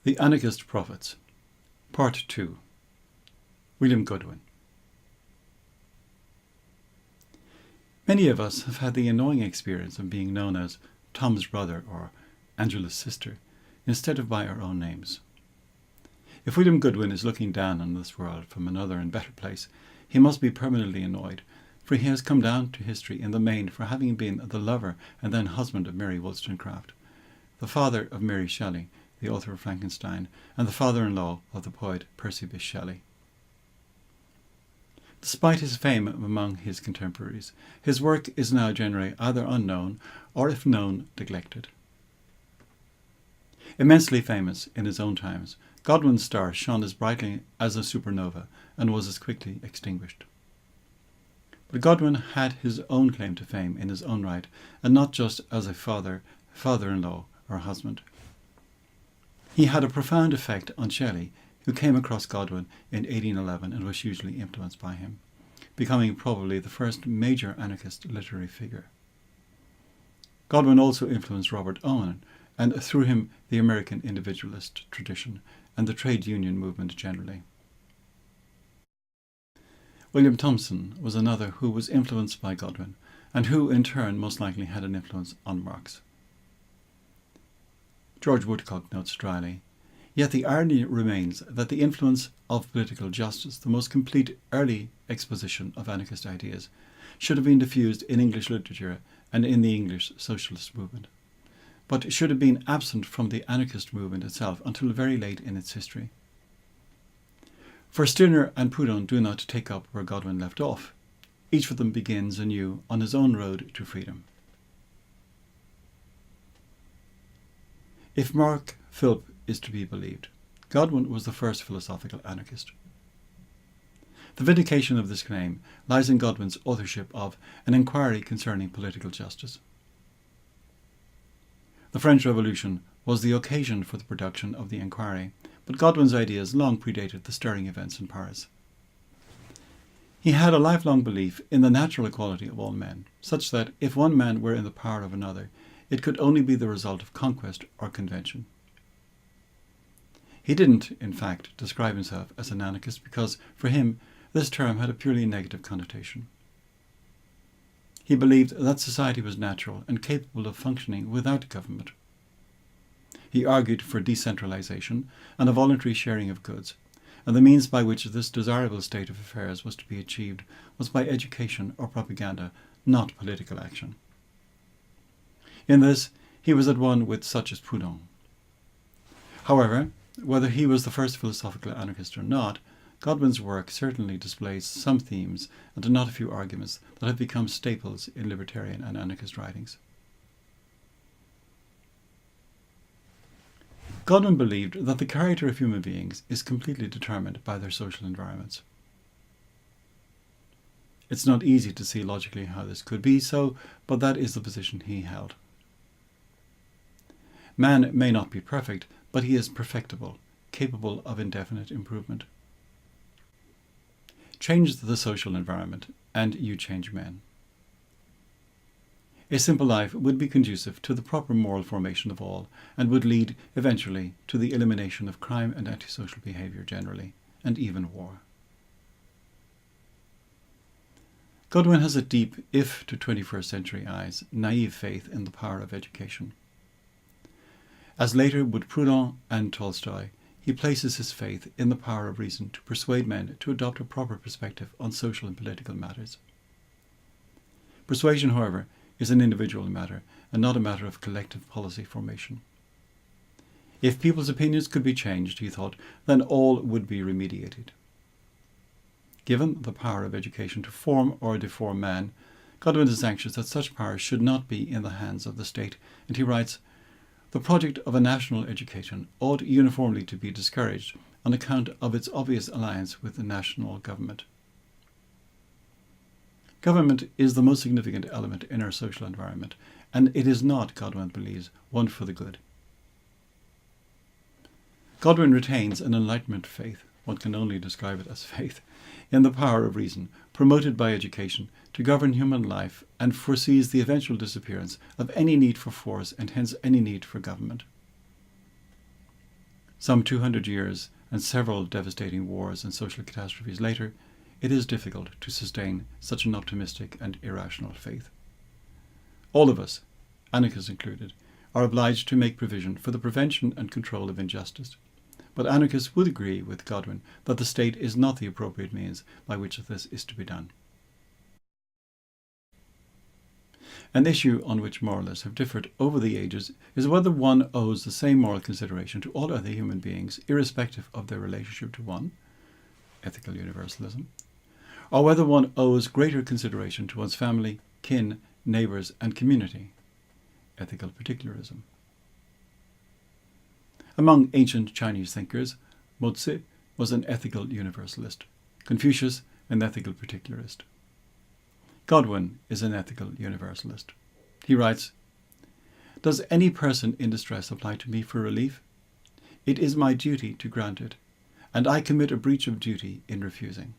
The Anarchist Prophets, Part 2. William Godwin. Many of us have had the annoying experience of being known as Tom's brother or Angela's sister, instead of by our own names. If William Godwin is looking down on this world from another and better place, he must be permanently annoyed, for he has come down to history in the main for having been the lover and then husband of Mary Wollstonecraft, the father of Mary Shelley, the author of Frankenstein, and the father-in-law of the poet Percy Bysshe Shelley. Despite his fame among his contemporaries, his work is now generally either unknown or, if known, neglected. Immensely famous in his own times, Godwin's star shone as brightly as a supernova and was as quickly extinguished. But Godwin had his own claim to fame in his own right, and not just as a father, father-in-law, or husband. He had a profound effect on Shelley, who came across Godwin in 1811 and was hugely influenced by him, becoming probably the first major anarchist literary figure. Godwin also influenced Robert Owen, and through him the American individualist tradition and the trade union movement generally. William Thomson was another who was influenced by Godwin, and who in turn most likely had an influence on Marx. George Woodcock notes dryly, "Yet the irony remains that the influence of political justice, the most complete early exposition of anarchist ideas, should have been diffused in English literature and in the English socialist movement, but should have been absent from the anarchist movement itself until very late in its history. For Stirner and Proudhon do not take up where Godwin left off. Each of them begins anew on his own road to freedom." If Mark Philp is to be believed, Godwin was the first philosophical anarchist. The vindication of this claim lies in Godwin's authorship of An Inquiry Concerning Political Justice. The French Revolution was the occasion for the production of the Inquiry, but Godwin's ideas long predated the stirring events in Paris. He had a lifelong belief in the natural equality of all men, such that if one man were in the power of another, it could only be the result of conquest or convention. He didn't, in fact, describe himself as an anarchist because, for him, this term had a purely negative connotation. He believed that society was natural and capable of functioning without government. He argued for decentralization and a voluntary sharing of goods, and the means by which this desirable state of affairs was to be achieved was by education or propaganda, not political action. In this, he was at one with such as Proudhon. However, whether he was the first philosophical anarchist or not, Godwin's work certainly displays some themes and not a few arguments that have become staples in libertarian and anarchist writings. Godwin believed that the character of human beings is completely determined by their social environments. It's not easy to see logically how this could be so, but that is the position he held. Man may not be perfect, but he is perfectible, capable of indefinite improvement. Change the social environment, and you change men. A simple life would be conducive to the proper moral formation of all, and would lead, eventually, to the elimination of crime and antisocial behaviour generally, and even war. Godwin has a deep, if to 21st century eyes, naive faith in the power of education. As later would Proudhon and Tolstoy, he places his faith in the power of reason to persuade men to adopt a proper perspective on social and political matters. Persuasion, however, is an individual matter and not a matter of collective policy formation. If people's opinions could be changed, he thought, then all would be remediated. Given the power of education to form or deform man, Godwin is anxious that such power should not be in the hands of the state, and he writes, "The project of a national education ought uniformly to be discouraged on account of its obvious alliance with the national government." Government is the most significant element in our social environment, and it is not, Godwin believes, one for the good. Godwin retains an Enlightenment faith, one can only describe it as faith, in the power of reason, promoted by education, to govern human life, and foresees the eventual disappearance of any need for force and hence any need for government. Some 200 years and several devastating wars and social catastrophes later, it is difficult to sustain such an optimistic and irrational faith. All of us, anarchists included, are obliged to make provision for the prevention and control of injustice. But anarchists would agree with Godwin that the state is not the appropriate means by which this is to be done. An issue on which moralists have differed over the ages is whether one owes the same moral consideration to all other human beings, irrespective of their relationship to one, ethical universalism, or whether one owes greater consideration to one's family, kin, neighbours and community, ethical particularism. Among ancient Chinese thinkers, Mozi was an ethical universalist, Confucius an ethical particularist. Godwin is an ethical universalist. He writes, "Does any person in distress apply to me for relief? It is my duty to grant it, and I commit a breach of duty in refusing."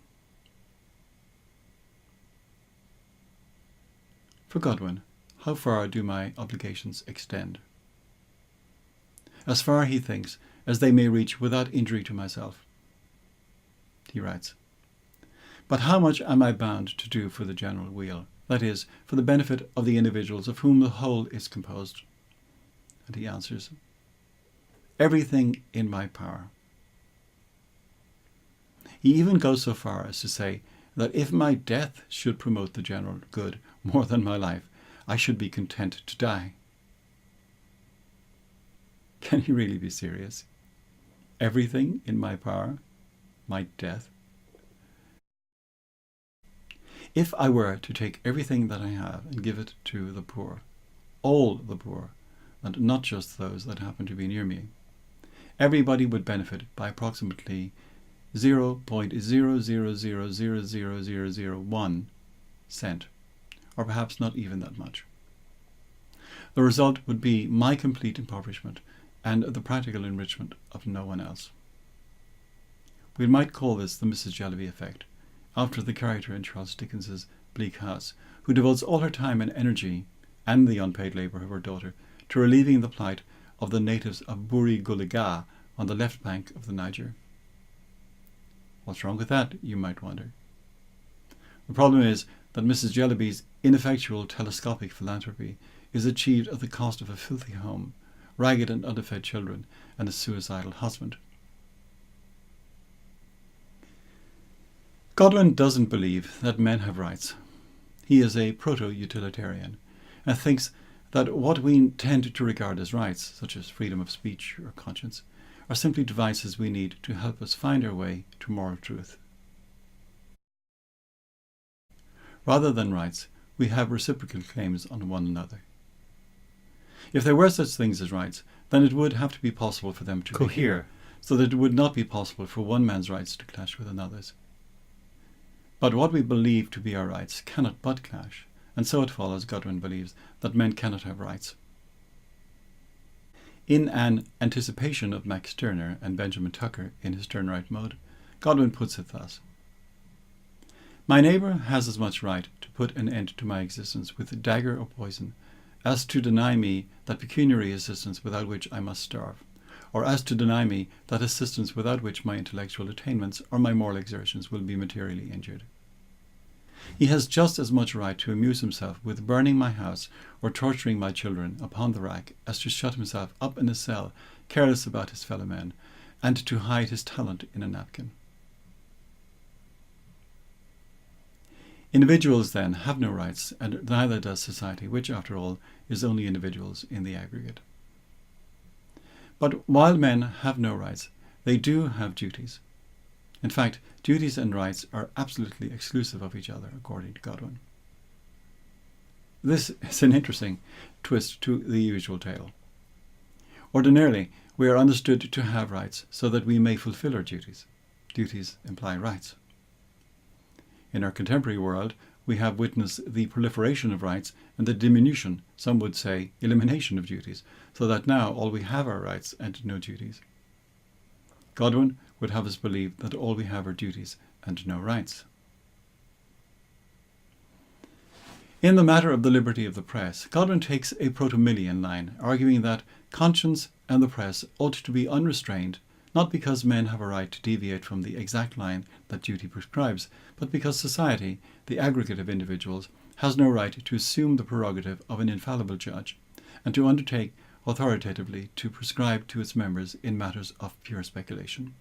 For Godwin, how far do my obligations extend? As far, he thinks, as they may reach without injury to myself. He writes, "But how much am I bound to do for the general weal, that is, for the benefit of the individuals of whom the whole is composed?" And he answers, "Everything in my power." He even goes so far as to say that if my death should promote the general good more than my life, I should be content to die. Can he really be serious? Everything in my power? My death? If I were to take everything that I have and give it to the poor, all the poor, and not just those that happen to be near me, everybody would benefit by approximately 0.000000001 cent, or perhaps not even that much. The result would be my complete impoverishment and the practical enrichment of no one else. We might call this the Mrs. Jellyby effect, after the character in Charles Dickens's Bleak House, who devotes all her time and energy, and the unpaid labour of her daughter, to relieving the plight of the natives of Buri Gulaga on the left bank of the Niger. What's wrong with that, you might wonder? The problem is that Mrs. Jellyby's ineffectual telescopic philanthropy is achieved at the cost of a filthy home, ragged and underfed children, and a suicidal husband. Godwin doesn't believe that men have rights. He is a proto-utilitarian and thinks that what we tend to regard as rights, such as freedom of speech or conscience, are simply devices we need to help us find our way to moral truth. Rather than rights, we have reciprocal claims on one another. If there were such things as rights, then it would have to be possible for them to cohere, so that it would not be possible for one man's rights to clash with another's. But what we believe to be our rights cannot but clash, and so it follows, Godwin believes, that men cannot have rights. In an anticipation of Max Stirner and Benjamin Tucker in his Turn Right mode, Godwin puts it thus: "My neighbour has as much right to put an end to my existence with dagger or poison as to deny me that pecuniary assistance without which I must starve, or as to deny me that assistance without which my intellectual attainments or my moral exertions will be materially injured. He has just as much right to amuse himself with burning my house or torturing my children upon the rack as to shut himself up in a cell, careless about his fellow men, and to hide his talent in a napkin." Individuals, then, have no rights, and neither does society, which, after all, is only individuals in the aggregate. But while men have no rights, they do have duties. In fact, duties and rights are absolutely exclusive of each other, according to Godwin. This is an interesting twist to the usual tale. Ordinarily, we are understood to have rights so that we may fulfill our duties. Duties imply rights. In our contemporary world, we have witnessed the proliferation of rights and the diminution, some would say elimination, of duties, so that now all we have are rights and no duties. Godwin would have us believe that all we have are duties and no rights. In the matter of the liberty of the press, Godwin takes a proto-Millian line, arguing that conscience and the press ought to be unrestrained not because men have a right to deviate from the exact line that duty prescribes, but because society, the aggregate of individuals, has no right to assume the prerogative of an infallible judge, and to undertake authoritatively to prescribe to its members in matters of pure speculation.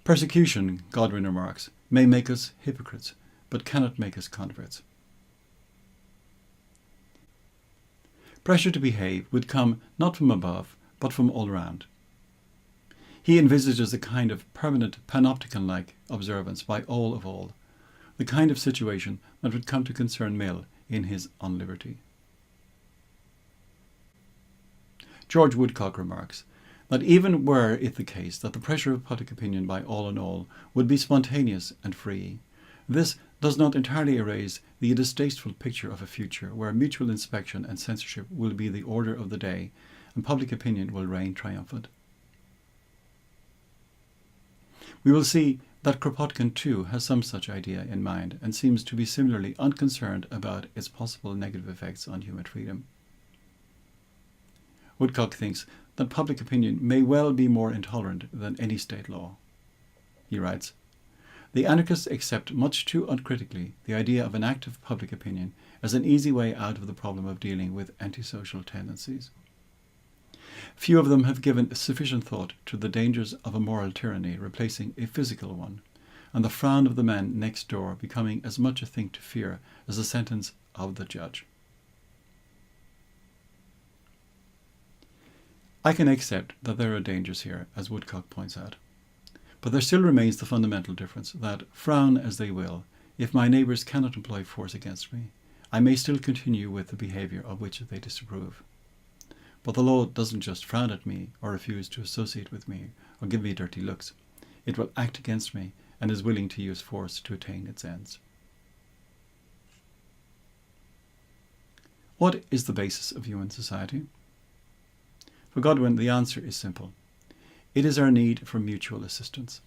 Persecution, Godwin remarks, may make us hypocrites, but cannot make us converts. Pressure to behave would come not from above, but from all round. He envisages a kind of permanent panopticon-like observance by all of all, the kind of situation that would come to concern Mill in his On Liberty. George Woodcock remarks that even were it the case that the pressure of public opinion by all in all would be spontaneous and free, this does not entirely erase the distasteful picture of a future where mutual inspection and censorship will be the order of the day and public opinion will reign triumphant. We will see that Kropotkin too has some such idea in mind and seems to be similarly unconcerned about its possible negative effects on human freedom. Woodcock thinks that public opinion may well be more intolerant than any state law. He writes, "The anarchists accept much too uncritically the idea of an active public opinion as an easy way out of the problem of dealing with antisocial tendencies. Few of them have given sufficient thought to the dangers of a moral tyranny replacing a physical one, and the frown of the man next door becoming as much a thing to fear as the sentence of the judge." I can accept that there are dangers here, as Woodcock points out. But there still remains the fundamental difference that, frown as they will, if my neighbours cannot employ force against me, I may still continue with the behaviour of which they disapprove. But the law doesn't just frown at me or refuse to associate with me or give me dirty looks. It will act against me and is willing to use force to attain its ends. What is the basis of human society? For Godwin, the answer is simple. It is our need for mutual assistance.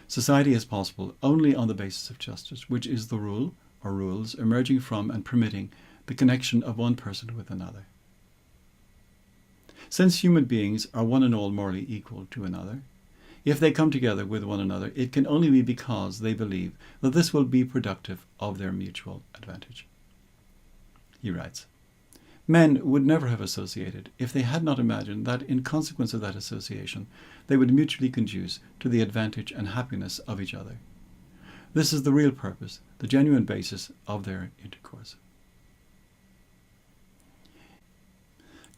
Society is possible only on the basis of justice, which is the rule or rules emerging from and permitting the connection of one person with another. Since human beings are one and all morally equal to another, if they come together with one another, it can only be because they believe that this will be productive of their mutual advantage. He writes, "Men would never have associated if they had not imagined that in consequence of that association they would mutually conduce to the advantage and happiness of each other. This is the real purpose, the genuine basis of their intercourse."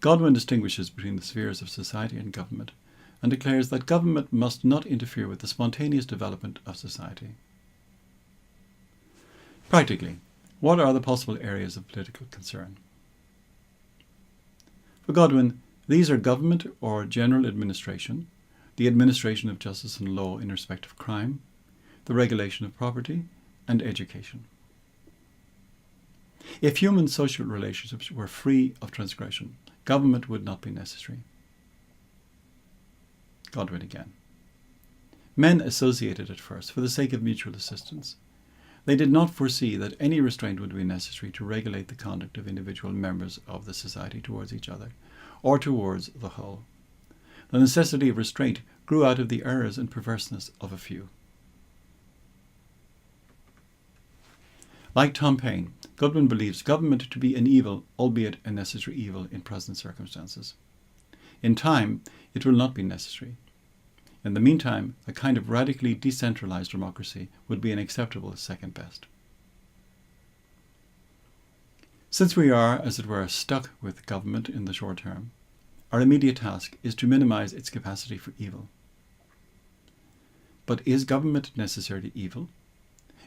Godwin distinguishes between the spheres of society and government and declares that government must not interfere with the spontaneous development of society. Practically, what are the possible areas of political concern? For Godwin, these are government or general administration, the administration of justice and law in respect of crime, the regulation of property, and education. If human social relationships were free of transgression, government would not be necessary. Godwin again. Men associated at first for the sake of mutual assistance. They did not foresee that any restraint would be necessary to regulate the conduct of individual members of the society towards each other, or towards the whole. The necessity of restraint grew out of the errors and perverseness of a few. Like Tom Paine, Godwin believes government to be an evil, albeit a necessary evil in present circumstances. In time, it will not be necessary. In the meantime, a kind of radically decentralized democracy would be an acceptable second best. Since we are, as it were, stuck with government in the short term, our immediate task is to minimize its capacity for evil. But is government necessarily evil?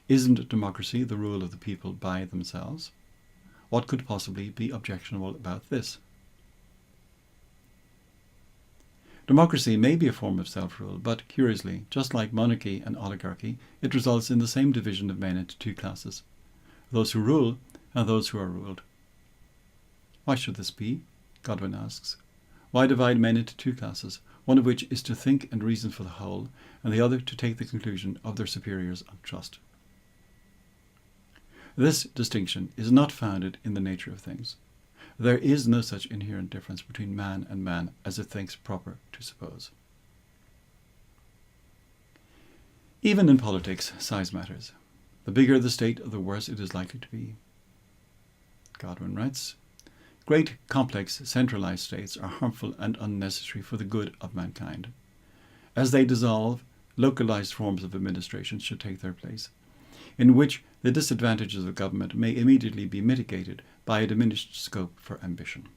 Isn't democracy the rule of the people by themselves? What could possibly be objectionable about this? Democracy may be a form of self-rule, but curiously, just like monarchy and oligarchy, it results in the same division of men into two classes, those who rule and those who are ruled. Why should this be? Godwin asks. Why divide men into two classes, one of which is to think and reason for the whole, and the other to take the conclusion of their superiors on trust? This distinction is not founded in the nature of things. there is no such inherent difference between man and man as it thinks proper to suppose. Even in politics, size matters. The bigger the state, the worse it is likely to be. Godwin writes, "Great, complex, centralized states are harmful and unnecessary for the good of mankind. As they dissolve, localized forms of administration should take their place, in which the disadvantages of government may immediately be mitigated by a diminished scope for ambition."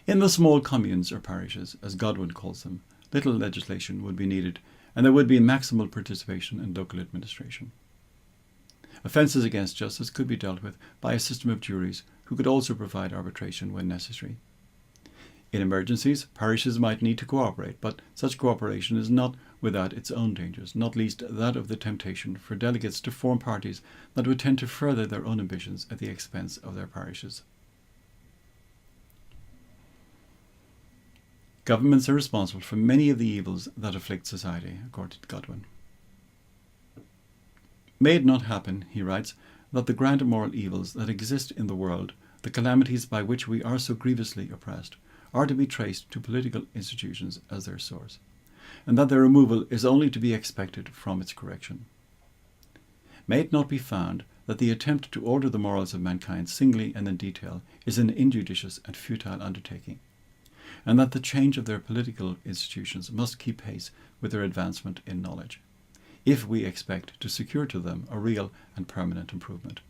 In the small communes or parishes, as Godwin calls them, little legislation would be needed, and there would be maximal participation in local administration. Offences against justice could be dealt with by a system of juries who could also provide arbitration when necessary. In emergencies, parishes might need to cooperate, but such cooperation is not without its own dangers, not least that of the temptation for delegates to form parties that would tend to further their own ambitions at the expense of their parishes. Governments are responsible for many of the evils that afflict society, according to Godwin. "May it not happen," he writes, "that the grand moral evils that exist in the world, the calamities by which we are so grievously oppressed, are to be traced to political institutions as their source, and that their removal is only to be expected from its correction. May it not be found that the attempt to order the morals of mankind singly and in detail is an injudicious and futile undertaking, and that the change of their political institutions must keep pace with their advancement in knowledge, if we expect to secure to them a real and permanent improvement.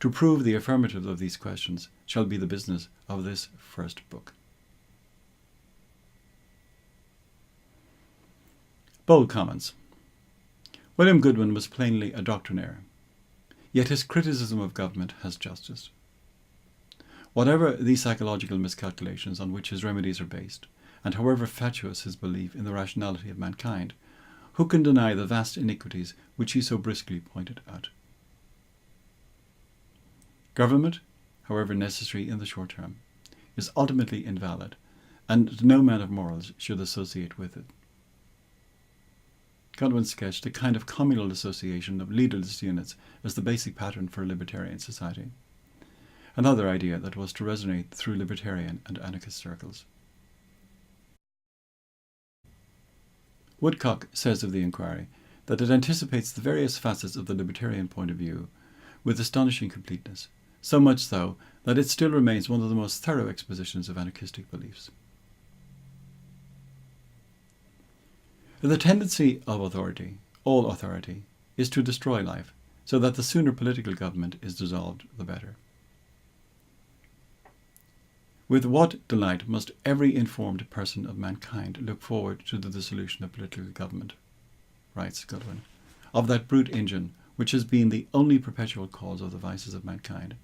To prove the affirmative of these questions shall be the business of this first book." Bold comments. William Godwin was plainly a doctrinaire, yet his criticism of government has justice. Whatever the psychological miscalculations on which his remedies are based, and however fatuous his belief in the rationality of mankind, who can deny the vast iniquities which he so briskly pointed out? Government, however necessary in the short term, is ultimately invalid, and no man of morals should associate with it. Godwin sketched a kind of communal association of leaderless units as the basic pattern for a libertarian society, another idea that was to resonate through libertarian and anarchist circles. Woodcock says of the inquiry that it anticipates the various facets of the libertarian point of view with astonishing completeness, so much so that it still remains one of the most thorough expositions of anarchistic beliefs. The tendency of authority, all authority, is to destroy life, so that the sooner political government is dissolved, the better. With what delight must every informed person of mankind look forward to the dissolution of political government, writes Godwin, of that brute engine which has been the only perpetual cause of the vices of mankind,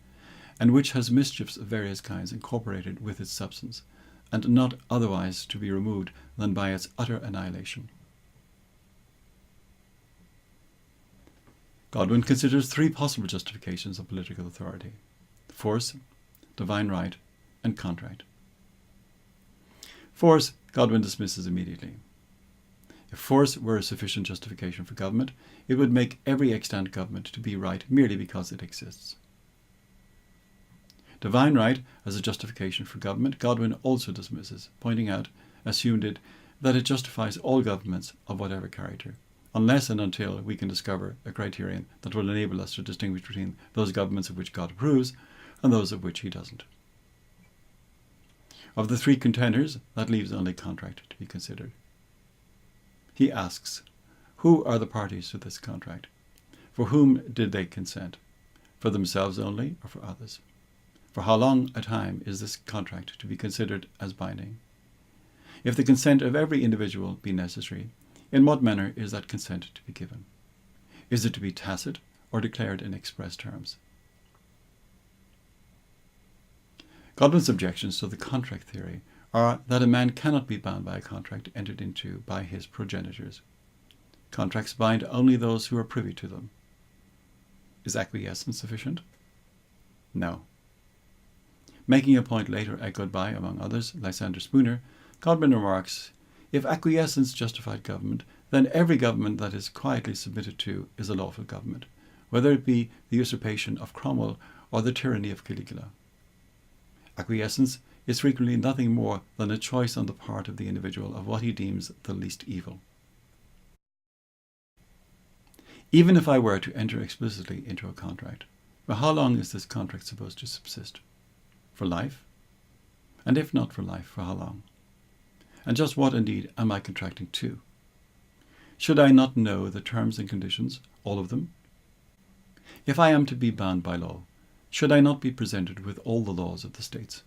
and which has mischiefs of various kinds incorporated with its substance, and not otherwise to be removed than by its utter annihilation. Godwin considers three possible justifications of political authority: force, divine right, and contract. Force, Godwin dismisses immediately. If force were a sufficient justification for government, it would make every extant government to be right merely because it exists. Divine right as a justification for government, Godwin also dismisses, pointing out, as Hume did, that it justifies all governments of whatever character, unless and until we can discover a criterion that will enable us to distinguish between those governments of which God approves and those of which he doesn't. Of the three contenders, that leaves only contract to be considered. He asks, who are the parties to this contract? For whom did they consent? For themselves only, or for others? For how long a time is this contract to be considered as binding? If the consent of every individual be necessary, in what manner is that consent to be given? Is it to be tacit or declared in express terms? Godwin's objections to the contract theory are that a man cannot be bound by a contract entered into by his progenitors. Contracts bind only those who are privy to them. Is acquiescence sufficient? No. Making a point later echoed by, among others, Lysander Spooner, Godwin remarks, if acquiescence justified government, then every government that is quietly submitted to is a lawful government, whether it be the usurpation of Cromwell or the tyranny of Caligula. Acquiescence is frequently nothing more than a choice on the part of the individual of what he deems the least evil. Even if I were to enter explicitly into a contract, well, how long is this contract supposed to subsist? For life? And if not for life, for how long? And just what indeed am I contracting to? Should I not know the terms and conditions, all of them? If I am to be bound by law, should I not be presented with all the laws of the states?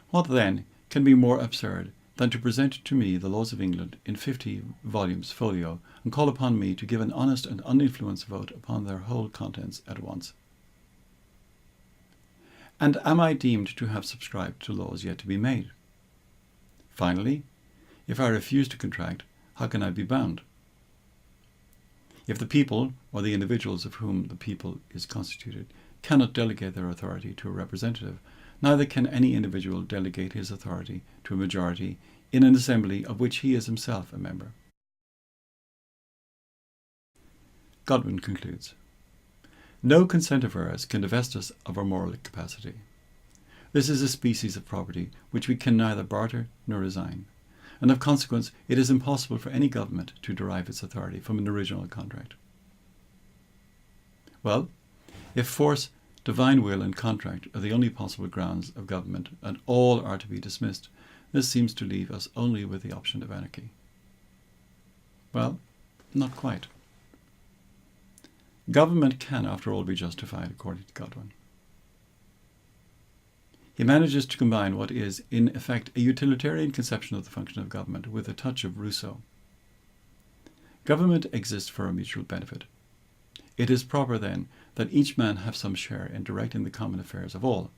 What then can be more absurd than to present to me the laws of England in 50 volumes folio and call upon me to give an honest and uninfluenced vote upon their whole contents at once? And am I deemed to have subscribed to laws yet to be made? Finally, if I refuse to contract, how can I be bound? If the people, or the individuals of whom the people is constituted, cannot delegate their authority to a representative, neither can any individual delegate his authority to a majority in an assembly of which he is himself a member. Godwin concludes, "No consent of ours can divest us of our moral capacity. This is a species of property which we can neither barter nor resign, and of consequence it is impossible for any government to derive its authority from an original contract." Well, if force, divine will, and contract are the only possible grounds of government, and all are to be dismissed, this seems to leave us only with the option of anarchy. Well, not quite. Government can, after all, be justified, according to Godwin. He manages to combine what is, in effect, a utilitarian conception of the function of government with a touch of Rousseau. Government exists for a mutual benefit. It is proper, then, that each man have some share in directing the common affairs of all.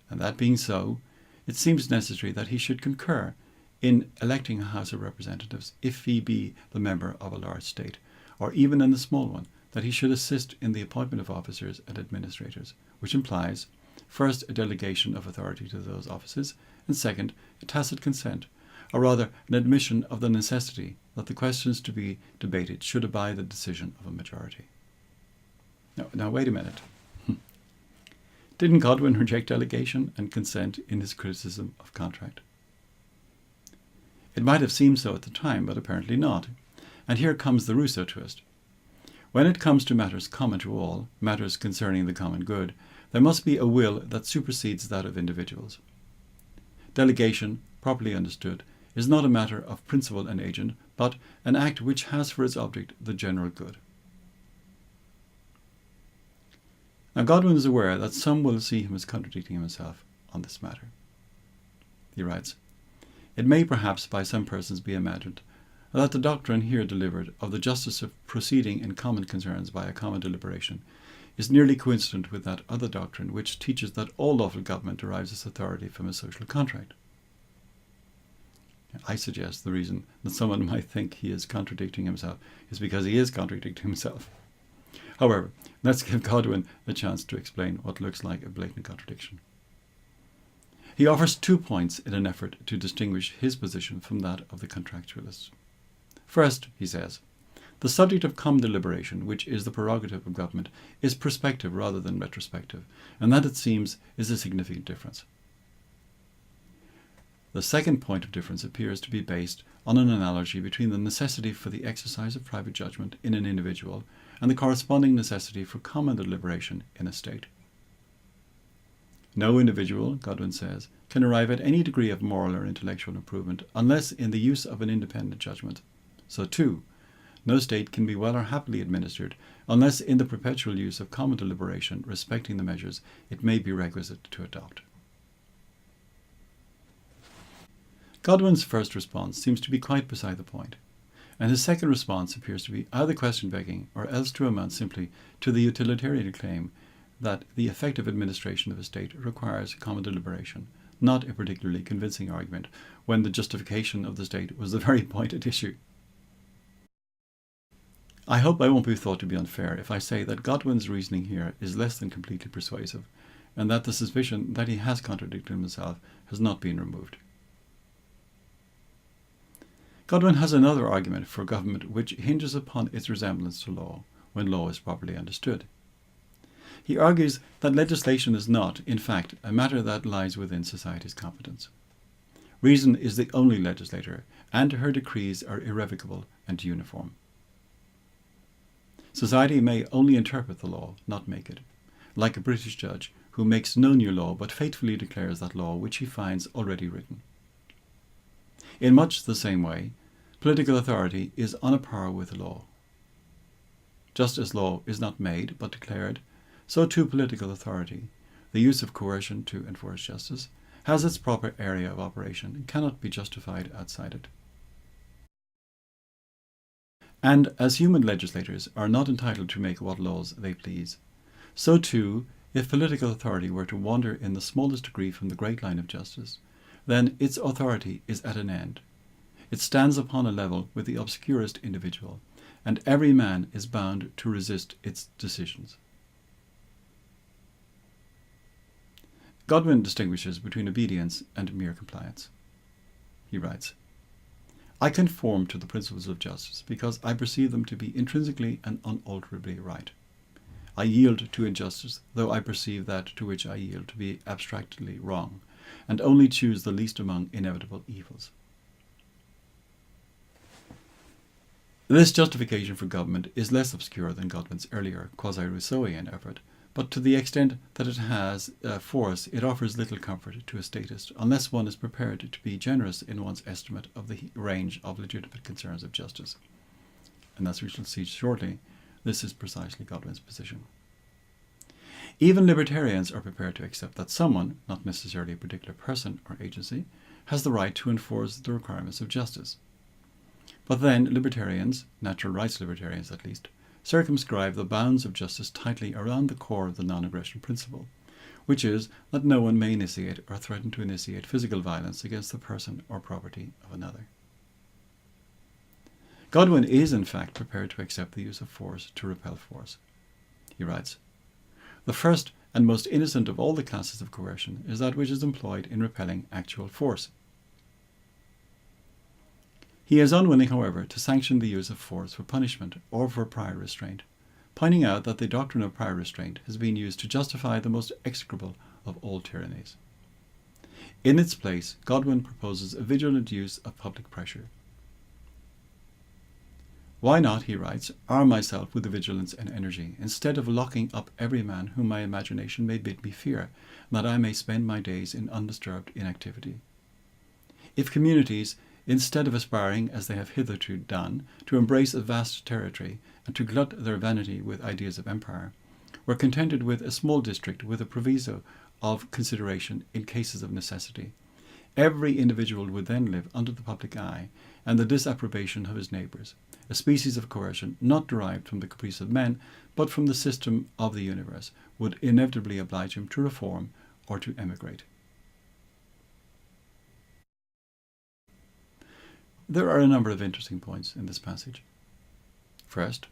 And that being so, it seems necessary that he should concur in electing a House of Representatives if he be the member of a large state, or even in a small one, that he should assist in the appointment of officers and administrators, which implies, first, a delegation of authority to those offices, and second, a tacit consent, or rather an admission of the necessity that the questions to be debated should obey the decision of a majority. Now wait a minute. Didn't Godwin reject delegation and consent in his criticism of contract? It might have seemed so at the time, but apparently not. And here comes the Rousseau twist. When it comes to matters common to all, matters concerning the common good, there must be a will that supersedes that of individuals. Delegation, properly understood, is not a matter of principle and agent, but an act which has for its object the general good. Now Godwin is aware that some will see him as contradicting himself on this matter. He writes, "It may perhaps by some persons be imagined that the doctrine here delivered of the justice of proceeding in common concerns by a common deliberation is nearly coincident with that other doctrine which teaches that all lawful government derives its authority from a social contract." I suggest the reason that someone might think he is contradicting himself is because he is contradicting himself. However, let's give Godwin a chance to explain what looks like a blatant contradiction. He offers 2 points in an effort to distinguish his position from that of the contractualists. First, he says, the subject of common deliberation, which is the prerogative of government, is prospective rather than retrospective, and that, it seems, is a significant difference. The second point of difference appears to be based on an analogy between the necessity for the exercise of private judgment in an individual and the corresponding necessity for common deliberation in a state. No individual, Godwin says, can arrive at any degree of moral or intellectual improvement unless in the use of an independent judgment. So too, no state can be well or happily administered unless in the perpetual use of common deliberation respecting the measures it may be requisite to adopt. Godwin's first response seems to be quite beside the point, and his second response appears to be either question-begging or else to amount simply to the utilitarian claim that the effective administration of a state requires common deliberation, not a particularly convincing argument when the justification of the state was the very point at issue. I hope I won't be thought to be unfair if I say that Godwin's reasoning here is less than completely persuasive, and that the suspicion that he has contradicted himself has not been removed. Godwin has another argument for government which hinges upon its resemblance to law, when law is properly understood. He argues that legislation is not, in fact, a matter that lies within society's competence. Reason is the only legislator, and her decrees are irrevocable and uniform. Society may only interpret the law, not make it, like a British judge who makes no new law but faithfully declares that law which he finds already written. In much the same way, political authority is on a par with the law. Just as law is not made but declared, so too political authority, the use of coercion to enforce justice, has its proper area of operation and cannot be justified outside it. And as human legislators are not entitled to make what laws they please, so too, if political authority were to wander in the smallest degree from the great line of justice, then its authority is at an end. It stands upon a level with the obscurest individual, and every man is bound to resist its decisions. Godwin distinguishes between obedience and mere compliance. He writes, "I conform to the principles of justice because I perceive them to be intrinsically and unalterably right. I yield to injustice, though I perceive that to which I yield to be abstractly wrong, and only choose the least among inevitable evils." This justification for government is less obscure than Godwin's earlier quasi-Rousseauian effort, but to the extent that it has force, it offers little comfort to a statist, unless one is prepared to be generous in one's estimate of the range of legitimate concerns of justice. And as we shall see shortly, this is precisely Godwin's position. Even libertarians are prepared to accept that someone, not necessarily a particular person or agency, has the right to enforce the requirements of justice. But then libertarians, natural rights libertarians at least, circumscribe the bounds of justice tightly around the core of the non-aggression principle, which is that no one may initiate or threaten to initiate physical violence against the person or property of another. Godwin is in fact prepared to accept the use of force to repel force. He writes, "The first and most innocent of all the classes of coercion is that which is employed in repelling actual force." He is unwilling, however, to sanction the use of force for punishment or for prior restraint, pointing out that the doctrine of prior restraint has been used to justify the most execrable of all tyrannies. In its place, Godwin proposes a vigilant use of public pressure. "Why not," he writes, "arm myself with vigilance and energy, instead of locking up every man whom my imagination may bid me fear, that I may spend my days in undisturbed inactivity? If communities, instead of aspiring, as they have hitherto done, to embrace a vast territory and to glut their vanity with ideas of empire, were contented with a small district with a proviso of consideration in cases of necessity, every individual would then live under the public eye and the disapprobation of his neighbours, a species of coercion not derived from the caprice of men, but from the system of the universe, would inevitably oblige him to reform or to emigrate." There are a number of interesting points in this passage. First,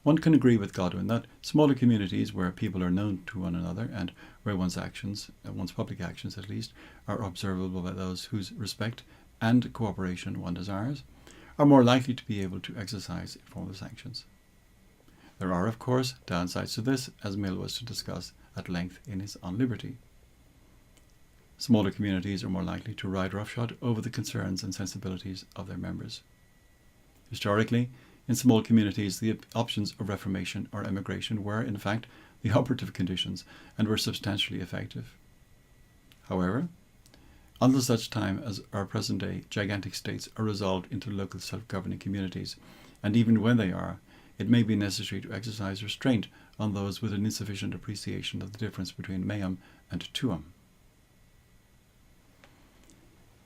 one can agree with Godwin that smaller communities where people are known to one another and where one's actions, one's public actions at least, are observable by those whose respect and cooperation one desires, are more likely to be able to exercise informal sanctions. There are, of course, downsides to this, as Mill was to discuss at length in his On Liberty. Smaller communities are more likely to ride roughshod over the concerns and sensibilities of their members. Historically, in small communities, the options of reformation or emigration were, in fact, the operative conditions and were substantially effective. However, until such time as our present-day gigantic states are resolved into local self-governing communities, and even when they are, it may be necessary to exercise restraint on those with an insufficient appreciation of the difference between meum and tuum.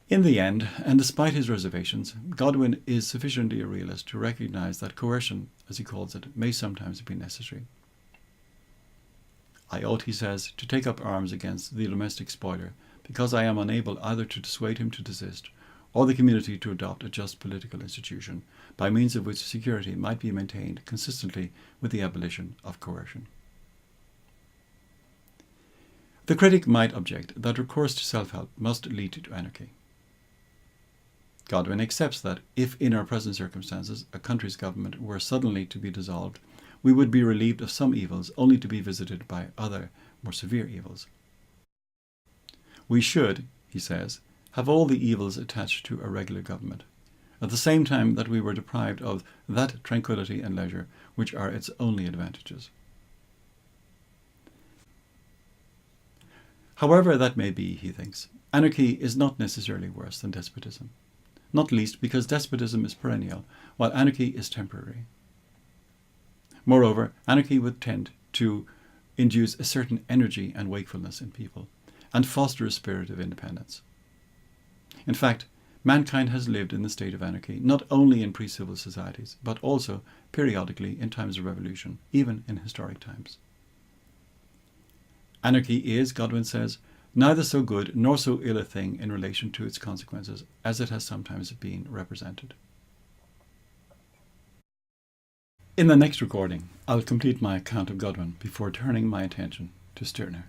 In the end, and despite his reservations, Godwin is sufficiently a realist to recognize that coercion, as he calls it, may sometimes be necessary. "I ought," he says, "to take up arms against the domestic spoiler, because I am unable either to dissuade him to desist, or the community to adopt a just political institution, by means of which security might be maintained consistently with the abolition of coercion." The critic might object that recourse to self-help must lead to anarchy. Godwin accepts that if in our present circumstances a country's government were suddenly to be dissolved, we would be relieved of some evils only to be visited by other, more severe evils. We should, he says, have all the evils attached to a regular government, at the same time that we were deprived of that tranquillity and leisure which are its only advantages. However that may be, he thinks, anarchy is not necessarily worse than despotism, not least because despotism is perennial, while anarchy is temporary. Moreover, anarchy would tend to induce a certain energy and wakefulness in people, and foster a spirit of independence. In fact, mankind has lived in the state of anarchy not only in pre-civil societies, but also periodically in times of revolution, even in historic times. Anarchy is, Godwin says, neither so good nor so ill a thing in relation to its consequences as it has sometimes been represented. In the next recording, I'll complete my account of Godwin before turning my attention to Stirner.